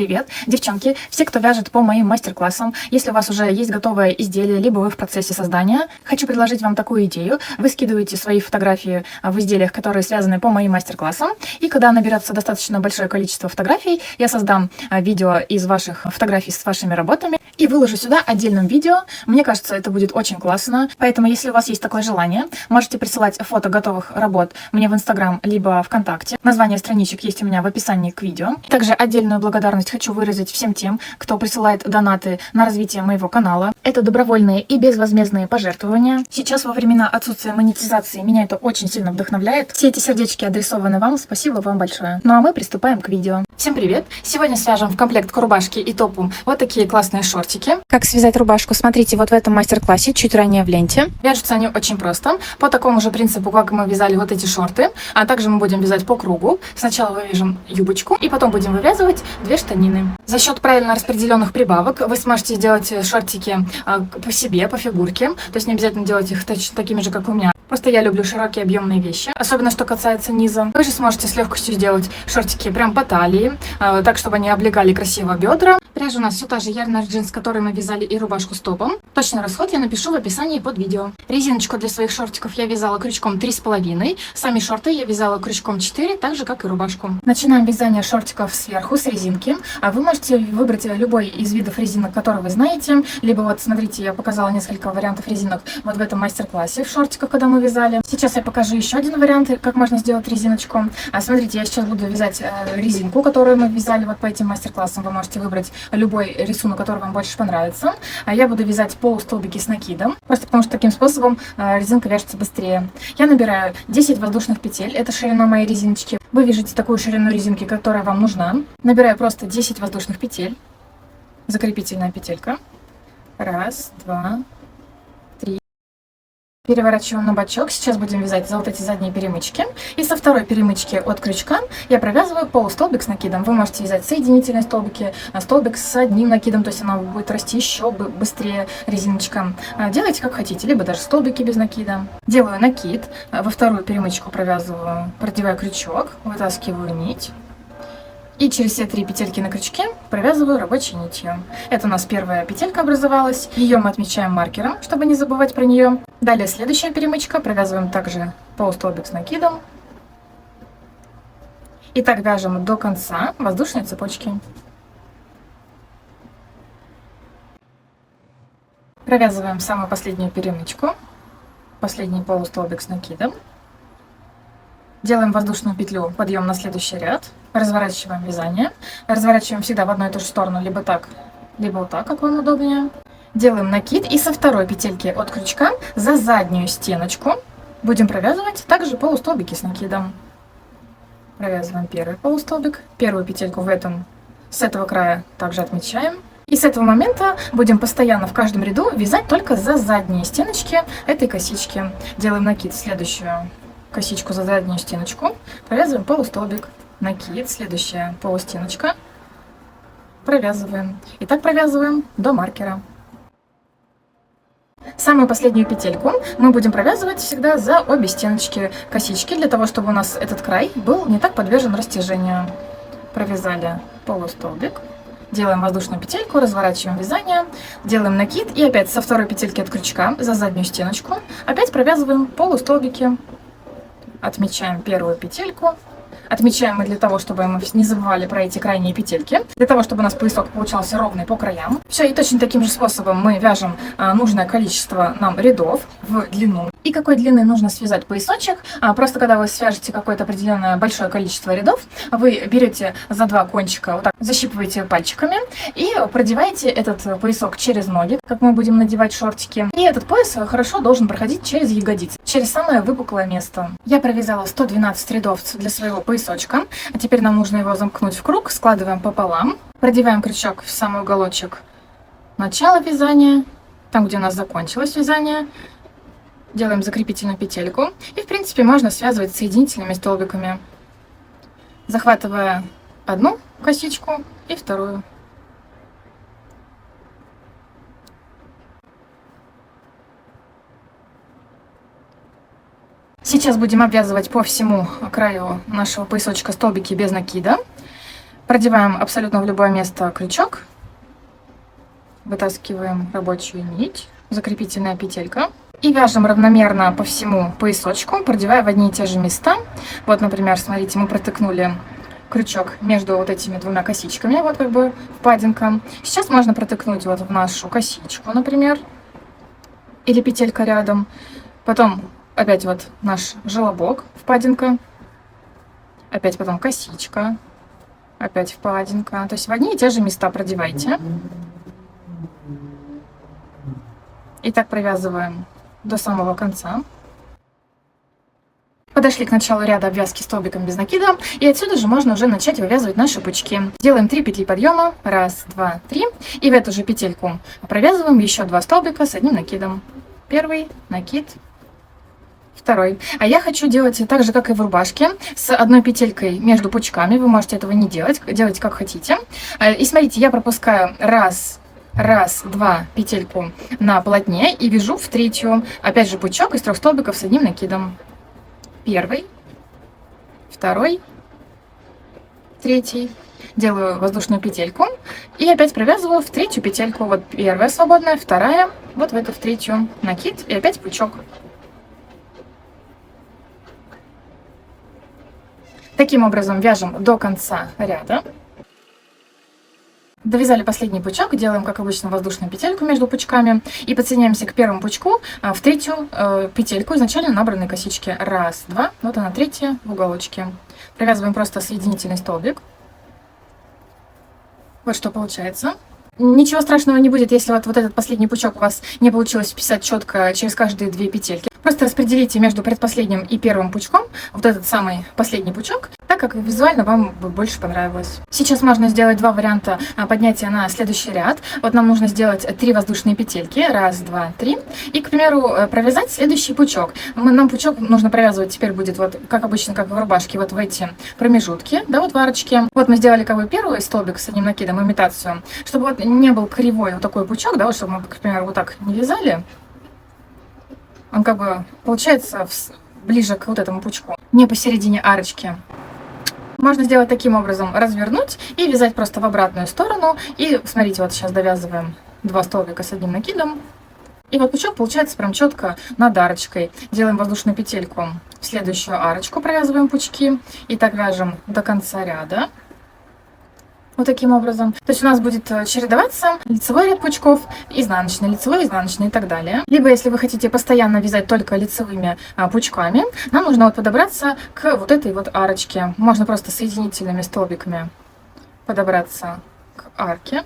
привет, девчонки, все, кто вяжет по моим мастер-классам. Если у вас уже есть готовое изделие, либо вы в процессе создания, хочу предложить вам такую идею. Вы скидываете свои фотографии в изделиях, которые связаны по моим мастер-классам, и когда наберется достаточно большое количество фотографий, я создам видео из ваших фотографий с вашими работами и выложу сюда отдельным видео. Мне кажется, это будет очень классно, поэтому если у вас есть такое желание, можете присылать фото готовых работ мне в Инстаграм, либо ВКонтакте. Название страничек есть у меня в описании к видео. Также отдельную благодарность хочу выразить всем тем, кто присылает донаты на развитие моего канала. Это добровольные и безвозмездные пожертвования. Сейчас во времена отсутствия монетизации меня это очень сильно вдохновляет. Все эти сердечки адресованы вам, спасибо вам большое. Ну а мы приступаем к видео. Всем привет! Сегодня свяжем в комплект к рубашке и топу вот такие классные шортики. Как связать рубашку, смотрите вот в этом мастер-классе, чуть ранее в ленте. Вяжутся они очень просто, по такому же принципу, как мы вязали вот эти шорты, а также мы будем вязать по кругу. Сначала вывяжем юбочку и потом будем вывязывать две штанины. За счет правильно распределенных прибавок вы сможете сделать шортики по себе, по фигурке, то есть не обязательно делать их такими же, как у меня. Просто я люблю широкие объемные вещи, особенно что касается низа. Вы же сможете с легкостью сделать шортики прям по талии, так, чтобы они облегали красиво бедра. Пряжа у нас все та же Yarn Jeans, с которой мы вязали и рубашку с топом. Точный расход я напишу в описании под видео. Резиночку для своих шортиков я вязала крючком 3,5. Сами шорты я вязала крючком 4, так же, как и рубашку. Начинаем вязание шортиков сверху с резинки. Вы можете выбрать любой из видов резинок, которые вы знаете. Либо вот, смотрите, я показала несколько вариантов резинок вот в этом мастер-классе в шортиках, когда мы вязали. Сейчас я покажу еще один вариант, как можно сделать резиночку. Смотрите, я сейчас буду вязать резинку, которую мы вязали вот по этим мастер-классам. Вы можете выбрать любой рисунок, который вам больше понравится. Я буду вязать полустолбики с накидом, просто потому что таким способом резинка вяжется быстрее. Я набираю 10 воздушных петель, это ширина моей резиночки. Вы вяжете такую ширину резинки, которая вам нужна. Набираю просто 10 воздушных петель, закрепительная петелька. Раз, два, три. Переворачиваем на бочок. Сейчас будем вязать за вот эти задние перемычки. И со второй перемычки от крючка я провязываю полустолбик с накидом. Вы можете вязать соединительные столбики, столбик с одним накидом, то есть она будет расти еще быстрее, резиночка. Делайте как хотите, либо даже столбики без накида. Делаю накид, во вторую перемычку провязываю, продеваю крючок, вытаскиваю нить. И через все 3 петельки на крючке провязываю рабочей нитью. Это у нас первая петелька образовалась. Ее мы отмечаем маркером, чтобы не забывать про нее. Далее следующая перемычка. Провязываем также полустолбик с накидом. И так вяжем до конца воздушной цепочки. Провязываем самую последнюю перемычку. Последний полустолбик с накидом. Делаем воздушную петлю, подъем на следующий ряд, разворачиваем вязание. Разворачиваем всегда в одну и ту же сторону, либо так, либо вот так, как вам удобнее. Делаем накид и со второй петельки от крючка за заднюю стеночку будем провязывать также полустолбики с накидом. Провязываем первый полустолбик, первую петельку с этого края также отмечаем. И с этого момента будем постоянно в каждом ряду вязать только за задние стеночки этой косички. Делаем накид в следующую косичку за заднюю стеночку, провязываем полустолбик, накид, следующая полустеночка, провязываем. И так провязываем до маркера. Самую последнюю петельку мы будем провязывать всегда за обе стеночки косички, для того, чтобы у нас этот край был не так подвержен растяжению. Провязали полустолбик, делаем воздушную петельку, разворачиваем вязание, делаем накид и опять со второй петельки от крючка за заднюю стеночку опять провязываем полустолбики. Отмечаем первую петельку. Отмечаем мы для того, чтобы мы не забывали про эти крайние петельки, для того, чтобы у нас поясок получался ровный по краям. Все, и точно таким же способом мы вяжем нужное количество нам рядов в длину. И какой длины нужно связать поясочек. Просто когда вы свяжете какое-то определенное большое количество рядов, вы берете за 2 кончика, вот так защипываете пальчиками и продеваете этот поясок через ноги, как мы будем надевать шортики. И этот пояс хорошо должен проходить через ягодицы, через самое выпуклое место. Я провязала 112 рядов для своего поясочка. А теперь нам нужно его замкнуть в круг, складываем пополам, продеваем крючок в самый уголочек начала вязания, там, где у нас закончилось вязание. Делаем закрепительную петельку. И, в принципе, можно связывать соединительными столбиками, захватывая одну косичку и вторую. Сейчас будем обвязывать по всему краю нашего поясочка столбики без накида. Продеваем абсолютно в любое место крючок. Вытаскиваем рабочую нить, закрепительная петелька. И вяжем равномерно по всему поясочку, продевая в одни и те же места. Вот, например, смотрите, мы протыкнули крючок между вот этими двумя косичками, вот как бы впадинка. Сейчас можно протыкнуть вот в нашу косичку, например, или петелька рядом. Потом опять вот наш желобок, впадинка. Опять потом косичка, опять впадинка. То есть в одни и те же места продевайте. И так провязываем до самого конца. Подошли к началу ряда обвязки столбиком без накида, и отсюда же можно уже начать вывязывать наши пучки. Делаем 3 петли подъема, 1, 2, 3, и в эту же петельку провязываем еще 2 столбика с одним накидом. Первый накид, второй. А я хочу делать так же, как и в рубашке, с одной петелькой между пучками. Вы можете этого не делать, делайте как хотите. И смотрите, я пропускаю раз, 2 петельку на полотне и вяжу в третью. Опять же пучок из 3 столбиков с одним накидом. Первый, второй, третий. Делаю воздушную петельку и опять провязываю в третью петельку. Вот первая свободная, вторая, вот в эту в третью накид и опять пучок. Таким образом вяжем до конца ряда. Довязали последний пучок, делаем, как обычно, воздушную петельку между пучками и подсоединяемся к первому пучку в третью петельку изначально набранной косички. 1, 2, вот она третья в уголочке. Провязываем просто соединительный столбик. Вот что получается. Ничего страшного не будет, если вот этот последний пучок у вас не получилось вписать четко через каждые 2 петельки. Просто распределите между предпоследним и первым пучком вот этот самый последний пучок, так как визуально вам бы больше понравилось. Сейчас можно сделать 2 варианта поднятия на следующий ряд. Вот нам нужно сделать 3 воздушные петельки. 1, 2, 3. И, к примеру, провязать следующий пучок. Нам пучок нужно провязывать теперь будет вот как обычно, как в рубашке, вот в эти промежутки, да, вот в арочке. Вот мы сделали как бы первый столбик с одним накидом, имитацию, чтобы вот не был кривой вот такой пучок, да, вот чтобы мы, к примеру, вот так не вязали. Он как бы получается ближе к вот этому пучку, не посередине арочки. Можно сделать таким образом, развернуть и вязать просто в обратную сторону. И смотрите, вот сейчас довязываем 2 столбика с одним накидом. И вот пучок получается прям четко над арочкой. Делаем воздушную петельку в следующую арочку, провязываем пучки. И так вяжем до конца ряда. Вот таким образом. То есть у нас будет чередоваться лицевой ряд пучков, изнаночный, лицевой, изнаночный и так далее. Либо, если вы хотите постоянно вязать только лицевыми пучками, нам нужно вот подобраться к вот этой вот арочке. Можно просто соединительными столбиками подобраться к арке.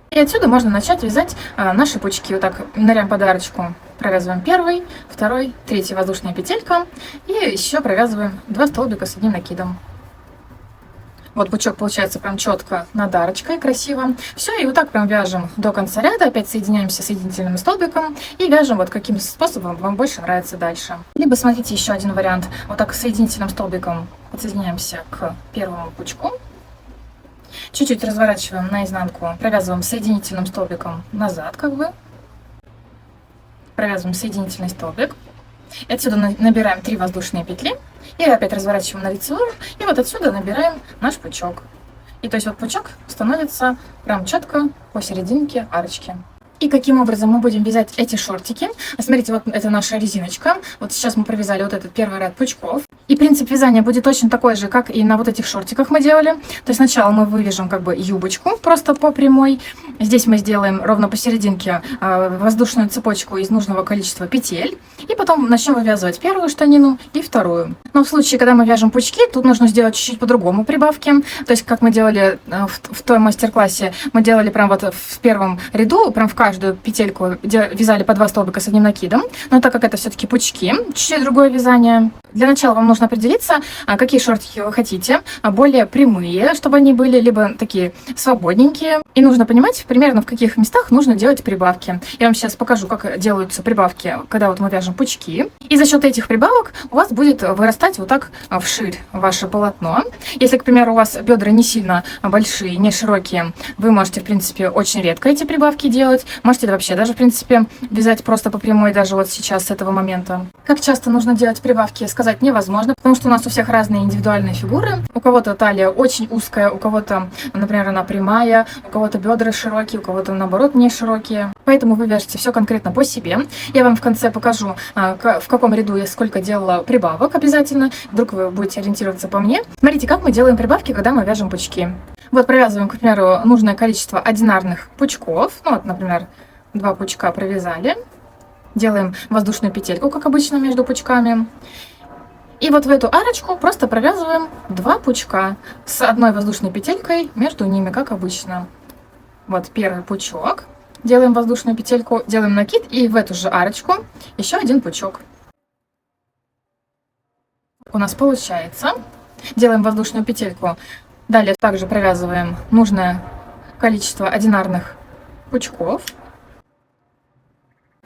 И отсюда можно начать вязать наши пучки. Вот так ныряем под арочку, провязываем первый, второй, третий воздушная петелька. И еще провязываем 2 столбика с одним накидом. Вот пучок получается прям четко над арочкой, красиво. Все, и вот так прям вяжем до конца ряда. Опять соединяемся соединительным столбиком и вяжем вот каким способом вам больше нравится дальше. Либо смотрите еще один вариант. Вот так соединительным столбиком подсоединяемся к первому пучку. Чуть-чуть разворачиваем наизнанку, провязываем соединительным столбиком назад как бы. Провязываем соединительный столбик. И отсюда набираем 3 воздушные петли. И опять разворачиваем на лицевую. И вот отсюда набираем наш пучок. И то есть вот пучок становится прям четко посерединке арочки. И каким образом мы будем вязать эти шортики? Смотрите, вот это наша резиночка. Вот сейчас мы провязали вот этот первый ряд пучков. И принцип вязания будет точно такой же, как и на вот этих шортиках мы делали. То есть сначала мы вывяжем как бы юбочку просто по прямой. Здесь мы сделаем ровно посерединке воздушную цепочку из нужного количества петель. И потом начнем вывязывать первую штанину и вторую. Но в случае, когда мы вяжем пучки, тут нужно сделать чуть-чуть по-другому прибавки. То есть как мы делали в том мастер-классе, мы делали прям вот в первом ряду, прям в каждую петельку вязали по 2 столбика с одним накидом. Но так как это все-таки пучки, чуть-чуть другое вязание. Для начала вам нужно определиться, какие шортики вы хотите. Более прямые, чтобы они были, либо такие свободненькие. И нужно понимать примерно, в каких местах нужно делать прибавки. Я вам сейчас покажу, как делаются прибавки, когда вот мы вяжем пучки. И за счет этих прибавок у вас будет вырастать вот так вширь ваше полотно. Если, к примеру, у вас бедра не сильно большие, не широкие, вы можете, в принципе, очень редко эти прибавки делать. Можете вообще даже, в принципе, вязать просто по прямой, даже вот сейчас, с этого момента. Как часто нужно делать прибавки, сказать невозможно, потому что у нас у всех разные индивидуальные фигуры. У кого-то талия очень узкая, у кого-то, например, она прямая, у кого-то бедра широкие, у кого-то, наоборот, не широкие. Поэтому вы вяжете все конкретно по себе. Я вам в конце покажу, в каком ряду я сколько делала прибавок обязательно. Вдруг вы будете ориентироваться по мне. Смотрите, как мы делаем прибавки, когда мы вяжем пучки. Вот провязываем, к примеру, нужное количество одинарных пучков. Ну, вот, например, 2 пучка провязали. Делаем воздушную петельку, как обычно, между пучками. И вот в эту арочку просто провязываем 2 пучка с одной воздушной петелькой между ними, как обычно. Вот первый пучок. Делаем воздушную петельку, делаем накид, и в эту же арочку еще 1 пучок. У нас получается. Делаем воздушную петельку. Далее также провязываем нужное количество одинарных пучков.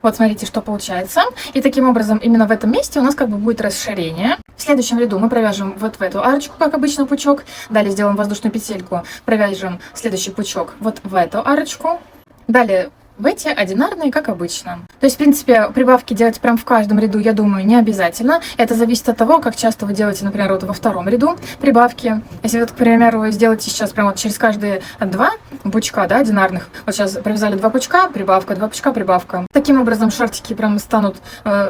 Вот смотрите, что получается. И таким образом именно в этом месте у нас как бы будет расширение. В следующем ряду мы провяжем вот в эту арочку, как обычно, пучок. Далее сделаем воздушную петельку, провяжем следующий пучок вот в эту арочку. Далее в эти одинарные, как обычно. То есть, в принципе, прибавки делать прям в каждом ряду, я думаю, не обязательно. Это зависит от того, как часто вы делаете, например, вот во втором ряду прибавки. Если вот, к примеру, вы сделаете сейчас прям вот через каждые 2 пучка, да, одинарных. Вот сейчас провязали 2 пучка, прибавка, 2 пучка, прибавка. Таким образом, шортики прям станут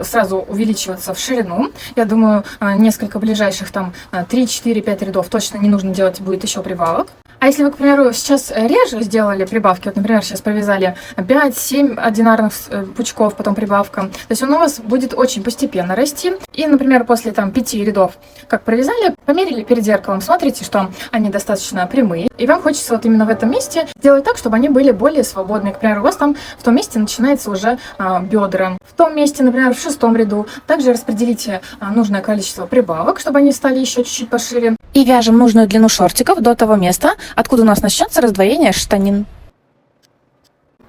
сразу увеличиваться в ширину. Я думаю, несколько ближайших там 3, 4, 5 рядов точно не нужно делать будет еще прибавок. А если вы, к примеру, сейчас реже сделали прибавки, вот, например, сейчас провязали 5-7 одинарных пучков, потом прибавка, то есть он у вас будет очень постепенно расти. И, например, после там 5 рядов, как провязали, померили перед зеркалом, смотрите, что они достаточно прямые. И вам хочется вот именно в этом месте сделать так, чтобы они были более свободные. К примеру, у вас там в том месте начинается уже бедра. В том месте, например, в 6-м ряду также распределите нужное количество прибавок, чтобы они стали еще чуть-чуть пошире. И вяжем нужную длину шортиков до того места, откуда у нас начнется раздвоение штанин.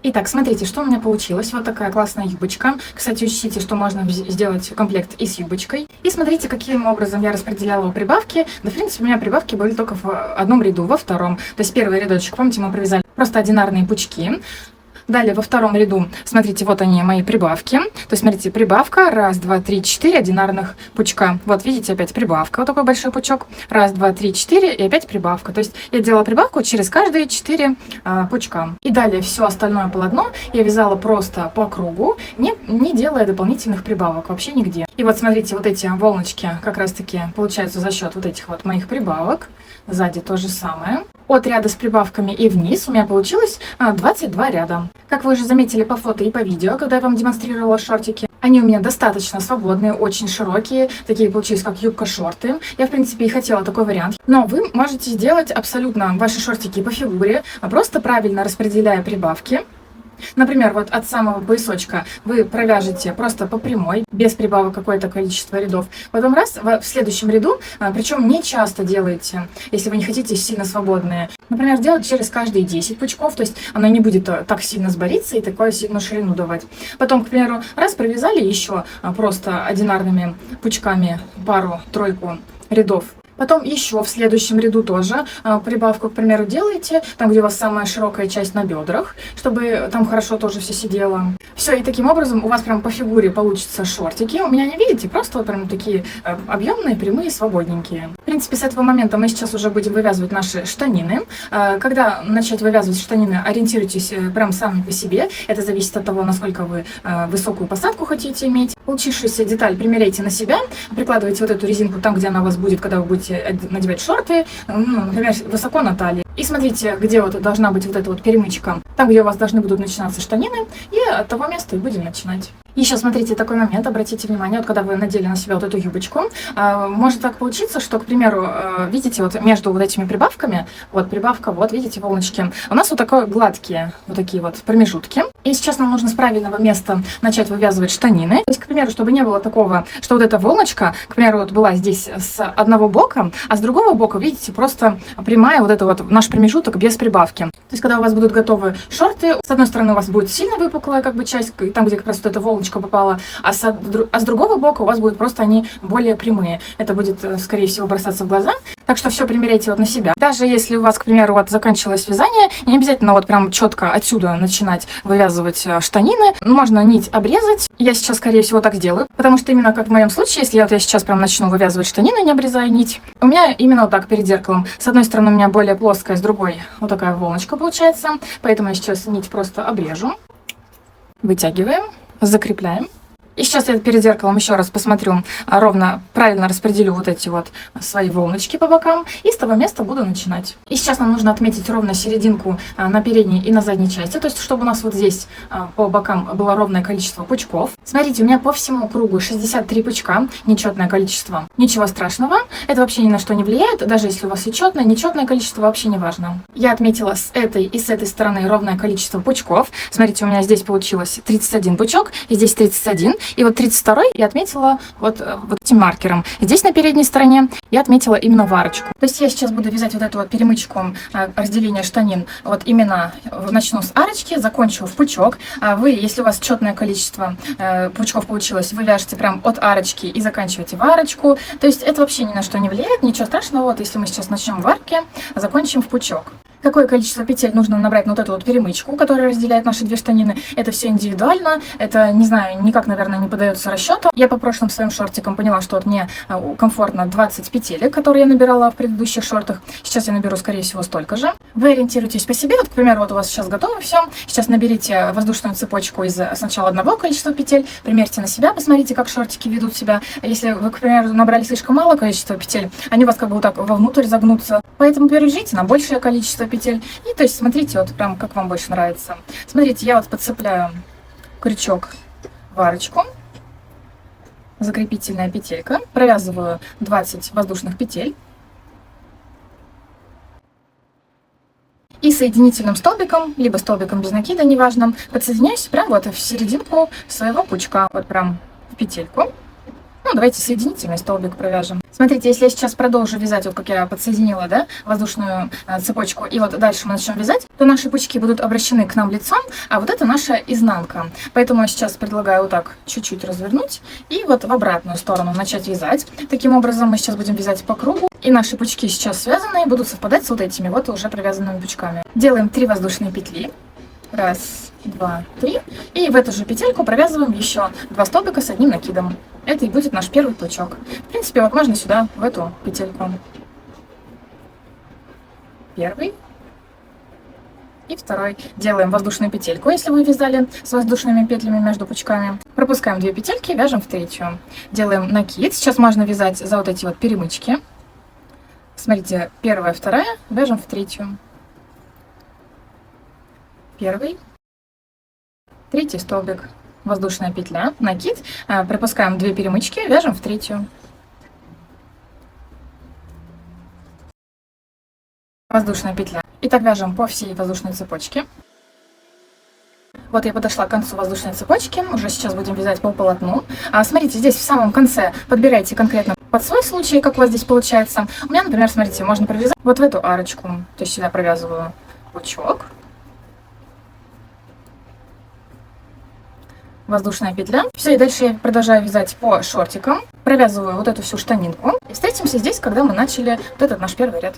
Итак, смотрите, что у меня получилось. Вот такая классная юбочка. Кстати, учтите, что можно сделать комплект и с юбочкой. И смотрите, каким образом я распределяла прибавки. Да, в принципе, у меня прибавки были только в одном ряду, во втором. То есть первый рядочек, помните, мы провязали просто одинарные пучки. Далее во втором ряду, смотрите, вот они, мои прибавки. То есть, смотрите, прибавка, 1, 2, 3, 4 одинарных пучка. Вот, видите, опять прибавка, вот такой большой пучок. 1, 2, 3, 4 и опять прибавка. То есть, я делала прибавку через каждые 4 пучка. И далее все остальное полотно я вязала просто по кругу, не делая дополнительных прибавок вообще нигде. И вот, смотрите, вот эти волночки как раз-таки получаются за счет вот этих вот моих прибавок. Сзади то же самое. От ряда с прибавками и вниз у меня получилось 22 ряда. Как вы уже заметили по фото и по видео, когда я вам демонстрировала шортики, они у меня достаточно свободные, очень широкие, такие получились как юбка-шорты. Я, в принципе, и хотела такой вариант. Но вы можете сделать абсолютно ваши шортики по фигуре, просто правильно распределяя прибавки. Например, вот от самого поясочка вы провяжете просто по прямой, без прибавок какое-то количество рядов. Потом раз, в следующем ряду, причем не часто делайте, если вы не хотите сильно свободные. Например, делать через каждые 10 пучков, то есть оно не будет так сильно сбориться и такую сильную ширину давать. Потом, к примеру, раз провязали еще просто одинарными пучками пару-тройку рядов. Потом еще в следующем ряду тоже прибавку, к примеру, делаете, там, где у вас самая широкая часть на бедрах, чтобы там хорошо тоже все сидело. Все, и таким образом у вас прям по фигуре получатся шортики. У меня не видите, просто вот прям такие объемные, прямые, свободненькие. В принципе, с этого момента мы сейчас уже будем вывязывать наши штанины. Когда начать вывязывать штанины, ориентируйтесь прям сами по себе. Это зависит от того, насколько вы высокую посадку хотите иметь. Получившуюся деталь примеряйте на себя, прикладывайте вот эту резинку там, где она у вас будет, когда вы будете надевать шорты, например, высоко на талии. И смотрите, где вот должна быть вот эта вот перемычка, там, где у вас должны будут начинаться штанины, и от того места и будем начинать. Еще смотрите такой момент, обратите внимание, вот когда вы надели на себя вот эту юбочку, может так получиться, что, к примеру, видите, вот между вот этими прибавками, вот прибавка, вот видите волночки, у нас вот такие гладкие, вот такие вот промежутки. И сейчас нам нужно с правильного места начать вывязывать штанины. То есть, к примеру, чтобы не было такого, что вот эта волночка, к примеру, вот была здесь с одного бока, а с другого бока, видите, просто прямая вот это вот наш промежуток без прибавки. То есть, когда у вас будут готовы шорты, с одной стороны у вас будет сильно выпуклая как бы часть, там, где как раз вот эта волночка попала, а с другого бока у вас будут просто они более прямые. Это будет, скорее всего, бросаться в глаза. Так что все примеряйте вот на себя. Даже если у вас, к примеру, вот заканчивалось вязание, не обязательно вот прям четко отсюда начинать вывязывать штанины. Можно нить обрезать. Я сейчас, скорее всего, так сделаю, потому что именно как в моем случае, если я сейчас прям начну вывязывать штанины, не обрезая нить, у меня именно вот так перед зеркалом. С одной стороны у меня более плоская, с другой вот такая волночка получается. Поэтому я сейчас нить просто обрежу. Вытягиваем, закрепляем. И сейчас я перед зеркалом еще раз посмотрю, ровно правильно распределю вот эти вот свои волночки по бокам. И с того места буду начинать. И сейчас нам нужно отметить ровно серединку на передней и на задней части. То есть, чтобы у нас вот здесь по бокам было ровное количество пучков. Смотрите, у меня по всему кругу 63 пучка, нечетное количество. Ничего страшного, это вообще ни на что не влияет. Даже если у вас и четное, нечетное количество, вообще не важно. Я отметила с этой и с этой стороны ровное количество пучков. Смотрите, у меня здесь получилось 31 пучок, и здесь 31. И вот 32-й я отметила вот этим маркером. Здесь на передней стороне я отметила именно в арочку. То есть я сейчас буду вязать вот эту вот перемычку разделения штанин. Вот именно начну с арочки, закончу в пучок. А вы, если у вас четное количество пучков получилось, вы вяжете прям от арочки и заканчиваете в арочку. То есть это вообще ни на что не влияет, ничего страшного. Вот если мы сейчас начнем в арке, закончим в пучок. Какое количество петель нужно набрать на вот эту вот перемычку, которая разделяет наши две штанины. Это все индивидуально. Это, не знаю, никак, наверное, не поддается расчету. Я по прошлым своим шортикам поняла, что вот мне комфортно 20 петелек, которые я набирала в предыдущих шортах. Сейчас я наберу, скорее всего, столько же. Вы ориентируйтесь по себе. Вот, к примеру, вот у вас сейчас готово все. Сейчас наберите воздушную цепочку из сначала одного количества петель, примерьте на себя, посмотрите, как шортики ведут себя. Если вы, к примеру, набрали слишком мало количества петель, они у вас как бы вот так вовнутрь загнутся. Поэтому перейдите на большее количество петель. И то есть смотрите, вот прям как вам больше нравится. Смотрите, я вот подцепляю крючок в арочку, закрепительная петелька, провязываю 20 воздушных петель и соединительным столбиком, либо столбиком без накида, неважно, подсоединяюсь прям вот в серединку своего пучка, вот прям в петельку. Ну, давайте соединительный столбик провяжем. Смотрите, если я сейчас продолжу вязать, вот как я подсоединила, да, воздушную цепочку, и вот дальше мы начнем вязать, то наши пучки будут обращены к нам лицом, а вот это наша изнанка. Поэтому я сейчас предлагаю вот так чуть-чуть развернуть и вот в обратную сторону начать вязать. Таким образом мы сейчас будем вязать по кругу, и наши пучки сейчас связанные будут совпадать с вот этими вот уже провязанными пучками. Делаем 3 воздушные петли. Раз, два, три. И в эту же петельку провязываем еще 2 столбика с одним накидом. Это и будет наш первый пучок. В принципе, вот можно сюда, в эту петельку. Первый и второй. Делаем воздушную петельку, если вы вязали с воздушными петлями между пучками. Пропускаем 2 петельки, вяжем в третью. Делаем накид. Сейчас можно вязать за вот эти вот перемычки. Смотрите, первая, вторая, вяжем в третью. Первый, третий столбик, воздушная петля, накид, пропускаем 2 перемычки, вяжем в третью. Воздушная петля. И так вяжем по всей воздушной цепочке. Вот я подошла к концу воздушной цепочки, уже сейчас будем вязать по полотну. Смотрите, здесь в самом конце подбирайте конкретно под свой случай, как у вас здесь получается. У меня, например, смотрите, можно провязать вот в эту арочку, то есть сюда провязываю пучок. Воздушная петля. Все, и дальше я продолжаю вязать по шортикам. Провязываю вот эту всю штанинку. И встретимся здесь, когда мы начали вот этот наш первый ряд.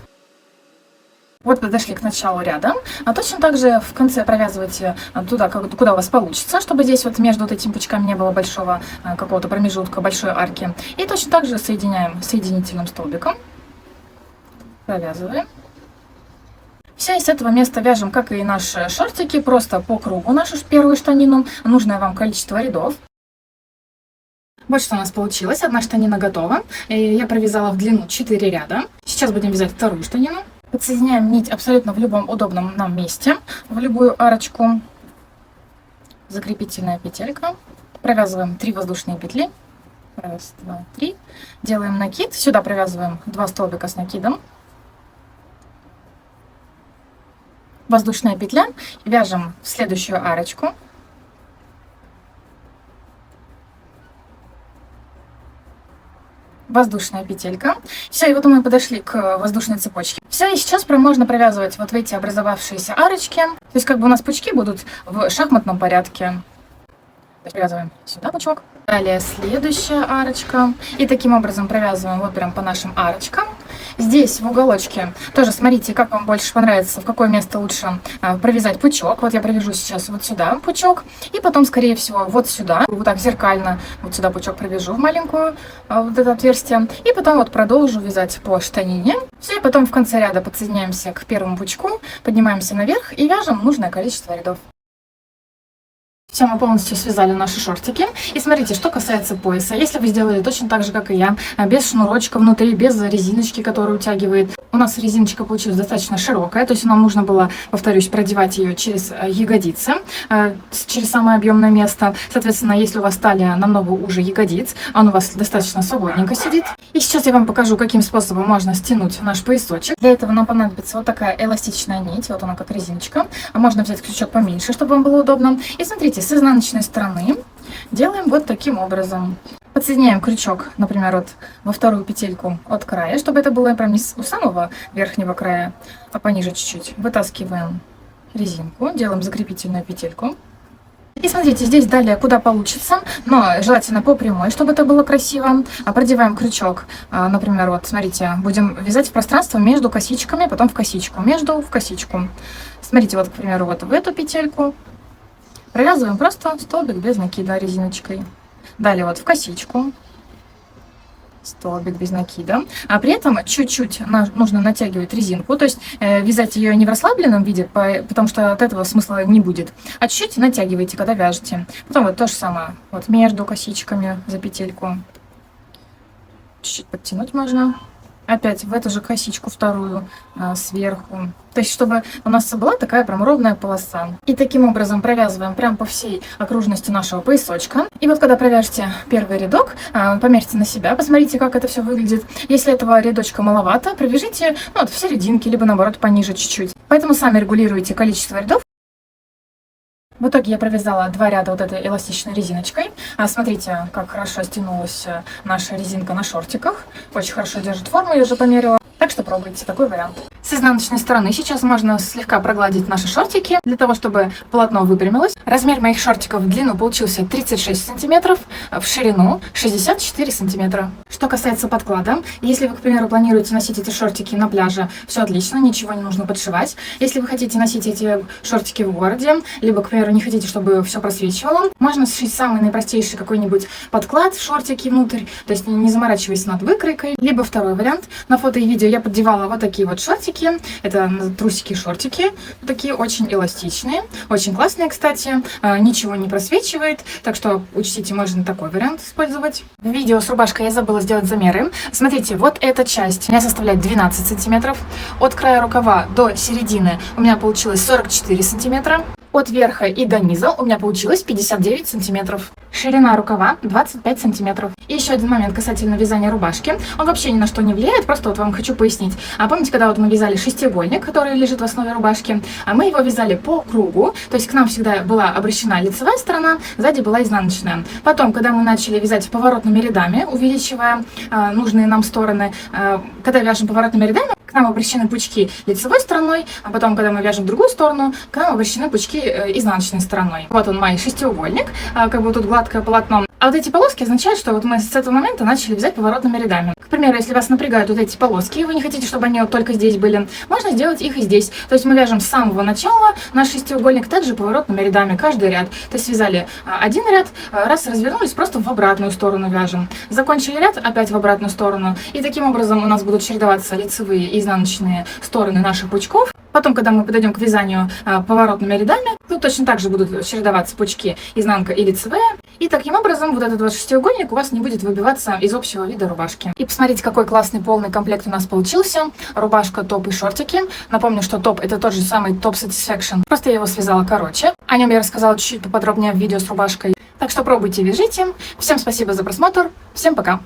Вот подошли к началу ряда. А точно так же в конце провязывайте туда, куда у вас получится, чтобы здесь вот между вот этими пучками не было большого какого-то промежутка, большой арки. И точно так же соединяем соединительным столбиком. Провязываем. Все, и с этого места вяжем, как и наши шортики, просто по кругу нашу первую штанину, нужное вам количество рядов. Вот что у нас получилось. Одна штанина готова. Я провязала в длину 4 ряда. Сейчас будем вязать вторую штанину. Подсоединяем нить абсолютно в любом удобном нам месте, в любую арочку. Закрепительная петелька. Провязываем 3 воздушные петли. Раз, два, три. Делаем накид. Сюда провязываем 2 столбика с накидом. Воздушная петля, вяжем в следующую арочку. Воздушная петелька. Все, и вот мы подошли к воздушной цепочке. Все, и сейчас прям можно провязывать вот в эти образовавшиеся арочки. То есть как бы у нас пучки будут в шахматном порядке. Провязываем сюда пучок. Далее следующая арочка. И таким образом провязываем вот прям по нашим арочкам. Здесь в уголочке тоже смотрите, как вам больше понравится, в какое место лучше провязать пучок. Вот я провяжу сейчас вот сюда пучок, и потом, скорее всего, вот сюда, вот так зеркально, вот сюда пучок провяжу в маленькую вот это отверстие, и потом вот продолжу вязать по штанине. Все, и потом в конце ряда подсоединяемся к первому пучку, поднимаемся наверх и вяжем нужное количество рядов. Все, мы полностью связали наши шортики. И смотрите, что касается пояса. Если вы сделали точно так же, как и я, без шнурочка внутри, без резиночки, которая утягивает. У нас резиночка получилась достаточно широкая, то есть нам нужно было, повторюсь, продевать ее через ягодицы, через самое объемное место. Соответственно, если у вас талия намного уже ягодиц, он у вас достаточно свободненько сидит. И сейчас я вам покажу, каким способом можно стянуть наш поясочек. Для этого нам понадобится вот такая эластичная нить, вот она как резиночка. Можно взять крючок поменьше, чтобы вам было удобно. И смотрите, с изнаночной стороны делаем вот таким образом. Подсоединяем крючок, например, вот во вторую петельку от края, чтобы это было прям не у самого верхнего края, а пониже чуть-чуть. Вытаскиваем резинку, делаем закрепительную петельку. И смотрите, здесь далее куда получится, но желательно по прямой, чтобы это было красиво. Продеваем крючок, например, вот смотрите, будем вязать в пространство между косичками, потом в косичку, в косичку. Смотрите, вот, к примеру, вот в эту петельку. Провязываем просто столбик без накида резиночкой. Далее вот в косичку. Столбик без накида. А при этом чуть-чуть нужно натягивать резинку. То есть вязать ее не в расслабленном виде, потому что от этого смысла не будет. А чуть-чуть натягивайте, когда вяжете. Потом вот то же самое. Вот между косичками за петельку. Чуть-чуть подтянуть можно. Опять в эту же косичку вторую сверху. То есть, чтобы у нас была такая прям ровная полоса. И таким образом провязываем прям по всей окружности нашего поясочка. И вот когда провяжете первый рядок, померьте на себя, посмотрите, как это все выглядит. Если этого рядочка маловато, провяжите вот в серединке, либо наоборот пониже чуть-чуть. Поэтому сами регулируйте количество рядов. В итоге я провязала 2 ряда вот этой эластичной резиночкой. Смотрите, как хорошо стянулась наша резинка на шортиках. Очень хорошо держит форму, я уже померила. Так что пробуйте такой вариант. С изнаночной стороны сейчас можно слегка прогладить наши шортики, для того, чтобы полотно выпрямилось. Размер моих шортиков в длину получился 36 сантиметров, в ширину 64 сантиметра. Что касается подклада, если вы, к примеру, планируете носить эти шортики на пляже, все отлично, ничего не нужно подшивать. Если вы хотите носить эти шортики в городе, либо, к примеру, не хотите, чтобы все просвечивало, можно сшить самый наипростейший какой-нибудь подклад в шортики внутрь, то есть не заморачиваясь над выкройкой. Либо второй вариант, на фото и видео я поддевала вот такие вот шортики. Это трусики-шортики, такие очень эластичные, очень классные, кстати, ничего не просвечивает, так что учтите, можно такой вариант использовать. В видео с рубашкой я забыла сделать замеры. Смотрите, вот эта часть у меня составляет 12 сантиметров, от края рукава до середины у меня получилось 44 сантиметра. От верха и до низа у меня получилось 59 сантиметров. Ширина рукава 25 сантиметров. И еще один момент касательно вязания рубашки. Он вообще ни на что не влияет, просто вот вам хочу пояснить. Помните, когда вот мы вязали шестиугольник, который лежит в основе рубашки, мы его вязали по кругу, то есть к нам всегда была обращена лицевая сторона, сзади была изнаночная. Потом, когда мы начали вязать поворотными рядами, увеличивая нужные нам стороны, когда вяжем поворотными рядами, к нам обращены пучки лицевой стороной, а потом, когда мы вяжем в другую сторону, к нам обращены пучки изнаночной стороной. Вот он мой шестиугольник, как бы тут гладкое полотно. А вот эти полоски означают, что вот мы с этого момента начали вязать поворотными рядами. К примеру, если вас напрягают вот эти полоски, и вы не хотите, чтобы они вот только здесь были, можно сделать их и здесь. То есть мы вяжем с самого начала наш шестиугольник также поворотными рядами, каждый ряд. То есть связали один ряд, раз развернулись, просто в обратную сторону вяжем. Закончили ряд, опять в обратную сторону. И таким образом у нас будут чередоваться лицевые и изнаночные стороны наших пучков. Потом, когда мы подойдем к вязанию поворотными рядами, тут точно так же будут чередоваться пучки изнанка и лицевая. И таким образом вот этот вот шестиугольник у вас не будет выбиваться из общего вида рубашки. И посмотрите, какой классный полный комплект у нас получился. Рубашка, топ и шортики. Напомню, что топ — это тот же самый топ Satisfaction. Просто я его связала короче. О нем я рассказала чуть-чуть поподробнее в видео с рубашкой. Так что пробуйте, вяжите. Всем спасибо за просмотр. Всем пока!